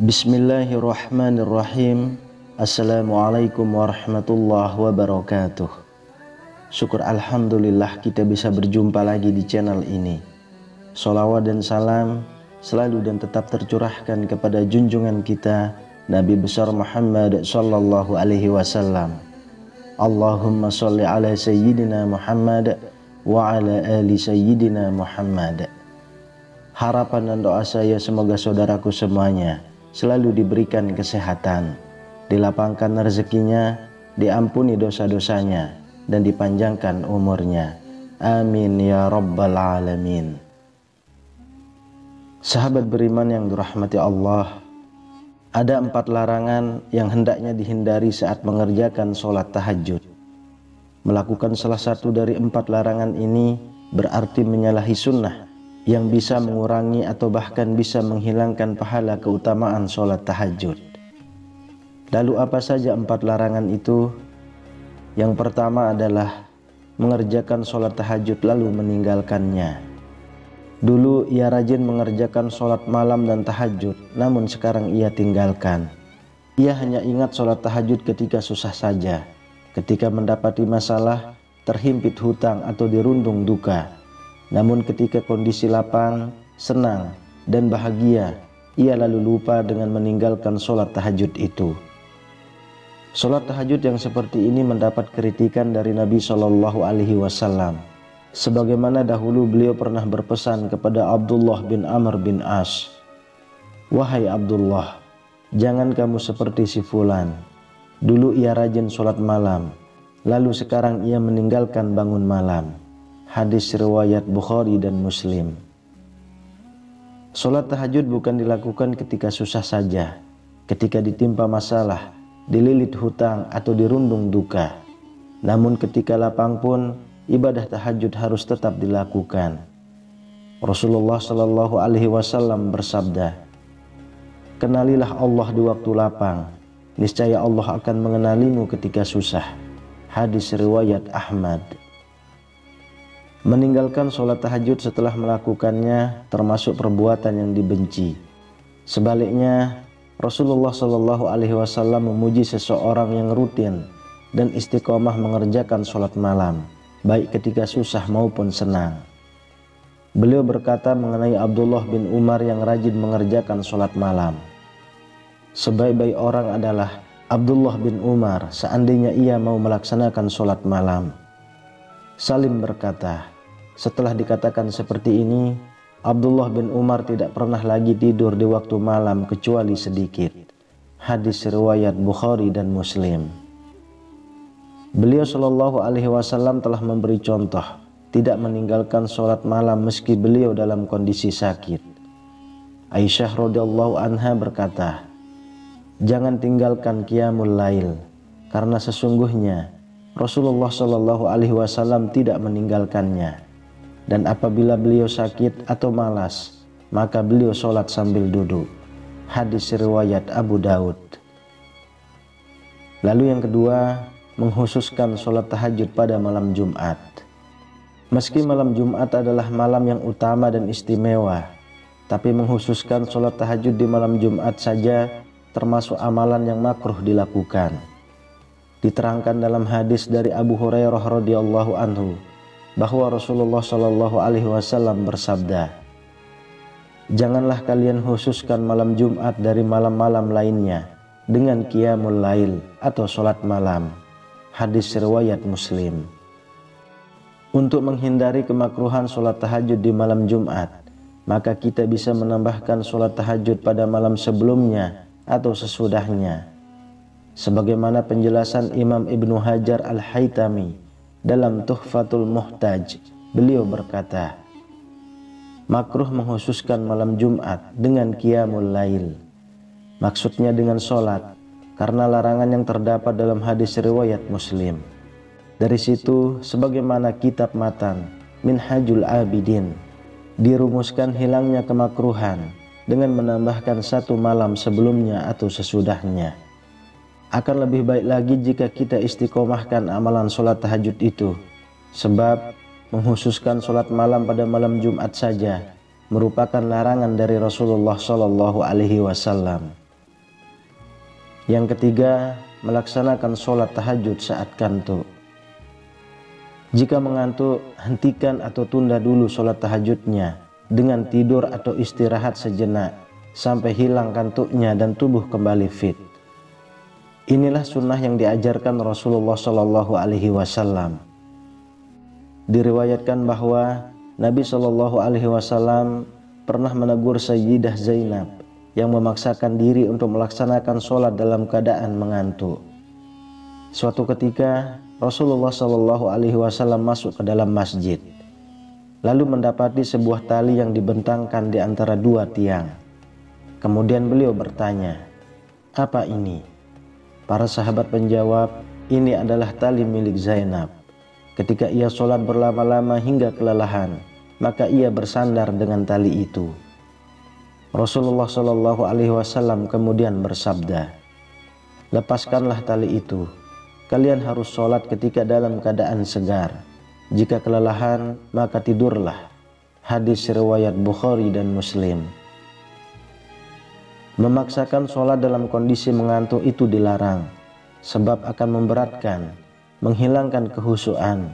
Bismillahirrahmanirrahim. Assalamualaikum warahmatullahi wabarakatuh. Syukur alhamdulillah kita bisa berjumpa lagi di channel ini. Sholawat dan salam selalu dan tetap tercurahkan kepada junjungan kita Nabi besar Muhammad sallallahu alaihi wasallam. Allahumma sholli ala sayyidina Muhammad wa ala ali sayyidina Muhammad. Harapan dan doa saya semoga saudaraku semuanya selalu diberikan kesehatan, dilapangkan rezekinya, diampuni dosa-dosanya, dan dipanjangkan umurnya. Amin ya rabbal alamin. Sahabat beriman yang dirahmati Allah, ada 4 larangan yang hendaknya dihindari saat mengerjakan sholat tahajud. Melakukan salah satu dari 4 larangan ini berarti menyalahi sunnah yang bisa mengurangi atau bahkan bisa menghilangkan pahala keutamaan sholat tahajud. Lalu apa saja 4 larangan itu? Yang pertama adalah mengerjakan sholat tahajud lalu meninggalkannya. Dulu ia rajin mengerjakan sholat malam dan tahajud, namun sekarang ia tinggalkan. Ia hanya ingat sholat tahajud ketika susah saja, ketika mendapati masalah, terhimpit hutang atau dirundung duka. Namun ketika kondisi lapang, senang, dan bahagia, ia lalu lupa dengan meninggalkan sholat tahajud itu. Sholat tahajud yang seperti ini mendapat kritikan dari Nabi Shallallahu Alaihi Wasallam. Sebagaimana dahulu beliau pernah berpesan kepada Abdullah bin Amr bin As, "Wahai Abdullah, jangan kamu seperti si fulan. Dulu ia rajin sholat malam, lalu sekarang ia meninggalkan bangun malam." Hadis riwayat Bukhari dan Muslim. Sholat tahajud bukan dilakukan ketika susah saja, ketika ditimpa masalah, dililit hutang atau dirundung duka. Namun ketika lapang pun, ibadah tahajud harus tetap dilakukan. Rasulullah Shallallahu Alaihi Wasallam bersabda, "Kenalilah Allah di waktu lapang, niscaya Allah akan mengenalimu ketika susah." Hadis riwayat Ahmad. Meninggalkan sholat tahajud setelah melakukannya termasuk perbuatan yang dibenci. Sebaliknya, Rasulullah Shallallahu Alaihi Wasallam memuji seseorang yang rutin dan istiqomah mengerjakan sholat malam, baik ketika susah maupun senang. Beliau berkata mengenai Abdullah bin Umar yang rajin mengerjakan sholat malam, "Sebaik-baik orang adalah Abdullah bin Umar seandainya ia mau melaksanakan sholat malam." Salim berkata, setelah dikatakan seperti ini, Abdullah bin Umar tidak pernah lagi tidur di waktu malam kecuali sedikit. Hadis riwayat Bukhari dan Muslim. Beliau Shallallahu Alaihi Wasallam telah memberi contoh tidak meninggalkan sholat malam meski beliau dalam kondisi sakit. Aisyah radhiyallahu anha berkata, "Jangan tinggalkan qiyamul lail, karena sesungguhnya Rasulullah Shallallahu Alaihi Wasallam tidak meninggalkannya. Dan apabila beliau sakit atau malas, maka beliau sholat sambil duduk." Hadis riwayat Abu Daud. Lalu yang kedua, mengkhususkan sholat tahajud pada malam Jumat. Meski malam Jumat adalah malam yang utama dan istimewa, tapi mengkhususkan sholat tahajud di malam Jumat saja termasuk amalan yang makruh dilakukan. Diterangkan dalam hadis dari Abu Hurairah radhiyallahu anhu bahwa Rasulullah Shallallahu Alaihi Wasallam bersabda, "Janganlah kalian khususkan malam Jumat dari malam-malam lainnya dengan qiyamul lail atau sholat malam." Hadis riwayat Muslim. Untuk menghindari kemakruhan sholat tahajud di malam Jumat, maka kita bisa menambahkan sholat tahajud pada malam sebelumnya atau sesudahnya. Sebagaimana penjelasan Imam Ibnu Hajar Al-Haytami dalam Tuhfatul Muhtaj, beliau berkata, makruh mengkhususkan malam Jumat dengan qiyamul lail. Maksudnya dengan sholat, karena larangan yang terdapat dalam hadis riwayat Muslim. Dari situ, sebagaimana kitab matan, Minhajul Abidin, dirumuskan hilangnya kemakruhan dengan menambahkan 1 malam sebelumnya atau sesudahnya. Akan lebih baik lagi jika kita istiqomahkan amalan sholat tahajud itu, sebab menghususkan sholat malam pada malam Jumat saja merupakan larangan dari Rasulullah Shallallahu Alaihi Wasallam. Yang ketiga, melaksanakan sholat tahajud saat kantuk. Jika mengantuk, hentikan atau tunda dulu sholat tahajudnya dengan tidur atau istirahat sejenak sampai hilang kantuknya dan tubuh kembali fit. Inilah sunnah yang diajarkan Rasulullah Shallallahu Alaihi Wasallam. Diriwayatkan bahwa Nabi Shallallahu Alaihi Wasallam pernah menegur Sayyidah Zainab yang memaksakan diri untuk melaksanakan sholat dalam keadaan mengantuk. Suatu ketika Rasulullah Shallallahu Alaihi Wasallam masuk ke dalam masjid, lalu mendapati sebuah tali yang dibentangkan di antara 2 tiang. Kemudian beliau bertanya, "Apa ini?" Para sahabat menjawab, "Ini adalah tali milik Zainab. Ketika ia sholat berlama-lama hingga kelelahan, maka ia bersandar dengan tali itu." Rasulullah Shallallahu Alaihi Wasallam kemudian bersabda, "Lepaskanlah tali itu. Kalian harus sholat ketika dalam keadaan segar. Jika kelelahan, maka tidurlah." Hadis riwayat Bukhari dan Muslim. Memaksakan sholat dalam kondisi mengantuk itu dilarang, sebab akan memberatkan, menghilangkan kekhusyuan,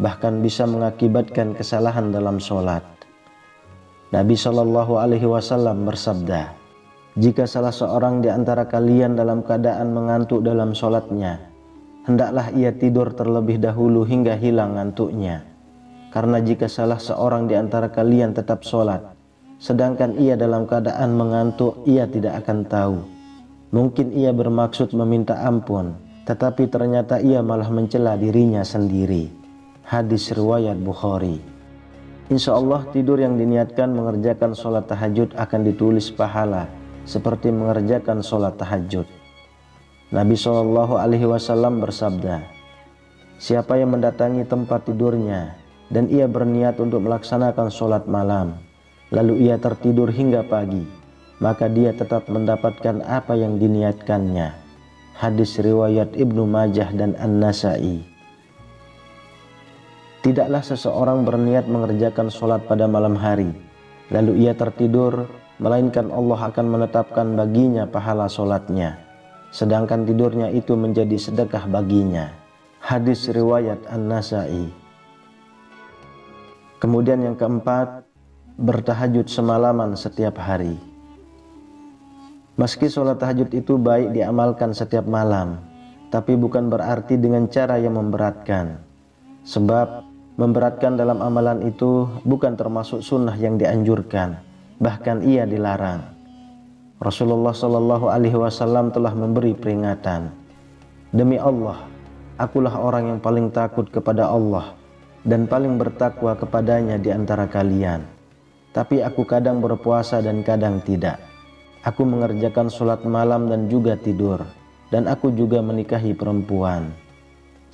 bahkan bisa mengakibatkan kesalahan dalam sholat. Nabi Shallallahu Alaihi Wasallam bersabda, "Jika salah seorang di antara kalian dalam keadaan mengantuk dalam sholatnya, hendaklah ia tidur terlebih dahulu hingga hilang ngantuknya. Karena jika salah seorang di antara kalian tetap sholat, sedangkan ia dalam keadaan mengantuk, ia tidak akan tahu. Mungkin ia bermaksud meminta ampun, tetapi ternyata ia malah mencela dirinya sendiri." Hadis riwayat Bukhari. Insya Allah tidur yang diniatkan mengerjakan sholat tahajud akan ditulis pahala seperti mengerjakan sholat tahajud. Nabi Shallallahu Alaihi Wasallam bersabda, "Siapa yang mendatangi tempat tidurnya dan ia berniat untuk melaksanakan sholat malam, lalu ia tertidur hingga pagi, maka dia tetap mendapatkan apa yang diniatkannya." Hadis riwayat Ibnu Majah dan An-Nasai. Tidaklah seseorang berniat mengerjakan sholat pada malam hari, lalu ia tertidur, melainkan Allah akan menetapkan baginya pahala sholatnya, sedangkan tidurnya itu menjadi sedekah baginya. Hadis riwayat An-Nasai. Kemudian yang keempat, bertahajud semalaman setiap hari. Meski sholat tahajud itu baik diamalkan setiap malam, tapi bukan berarti dengan cara yang memberatkan. Sebab memberatkan dalam amalan itu bukan termasuk sunnah yang dianjurkan, bahkan ia dilarang. Rasulullah Shallallahu Alaihi Wasallam telah memberi peringatan, "Demi Allah, akulah orang yang paling takut kepada Allah dan paling bertakwa kepadanya di antara kalian. Tapi aku kadang berpuasa dan kadang tidak. Aku mengerjakan sholat malam dan juga tidur, dan aku juga menikahi perempuan.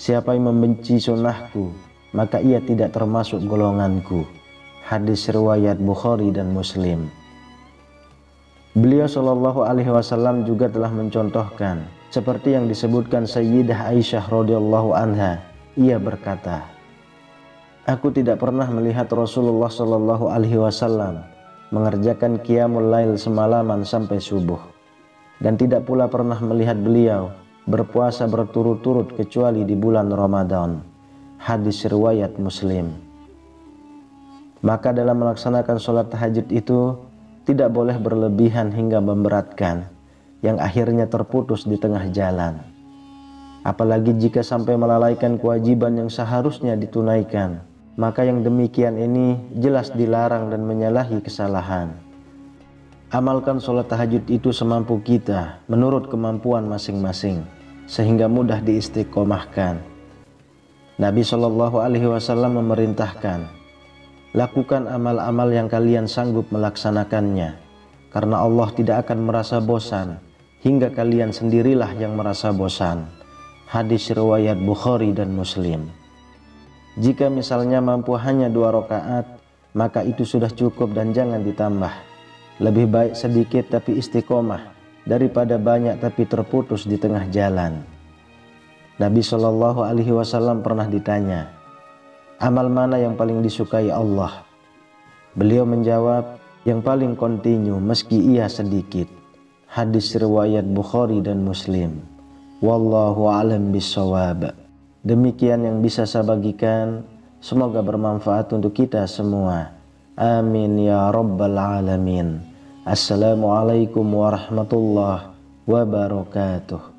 Siapa yang membenci sunnahku, maka ia tidak termasuk golonganku." Hadis riwayat Bukhari dan Muslim. Beliau Shallallahu Alaihi Wasallam juga telah mencontohkan seperti yang disebutkan Sayyidah Aisyah radhiyallahu anha. Ia berkata, "Aku tidak pernah melihat Rasulullah Shallallahu Alaihi Wasallam mengerjakan qiyamul lail semalaman sampai subuh, dan tidak pula pernah melihat beliau berpuasa berturut-turut kecuali di bulan Ramadan." Hadis riwayat Muslim. Maka dalam melaksanakan sholat tahajud itu tidak boleh berlebihan hingga memberatkan, yang akhirnya terputus di tengah jalan. Apalagi jika sampai melalaikan kewajiban yang seharusnya ditunaikan, maka yang demikian ini jelas dilarang dan menyalahi kesalahan. Amalkan sholat tahajud itu semampu kita menurut kemampuan masing-masing, sehingga mudah diistiqomahkan. Nabi Shallallahu Alaihi Wasallam memerintahkan, "Lakukan amal-amal yang kalian sanggup melaksanakannya, karena Allah tidak akan merasa bosan hingga kalian sendirilah yang merasa bosan." Hadis riwayat Bukhari dan Muslim. Jika misalnya mampu hanya 2 rakaat, maka itu sudah cukup dan jangan ditambah. Lebih baik sedikit tapi istiqomah daripada banyak tapi terputus di tengah jalan. Nabi Shallallahu Alaihi Wasallam pernah ditanya, amal mana yang paling disukai Allah? Beliau menjawab, yang paling kontinu meski ia sedikit. Hadis riwayat Bukhari dan Muslim. Wallahu a'lam bishawab. Demikian yang bisa saya bagikan, semoga bermanfaat untuk kita semua. Amin ya rabbal alamin. Assalamualaikum warahmatullahi wabarakatuh.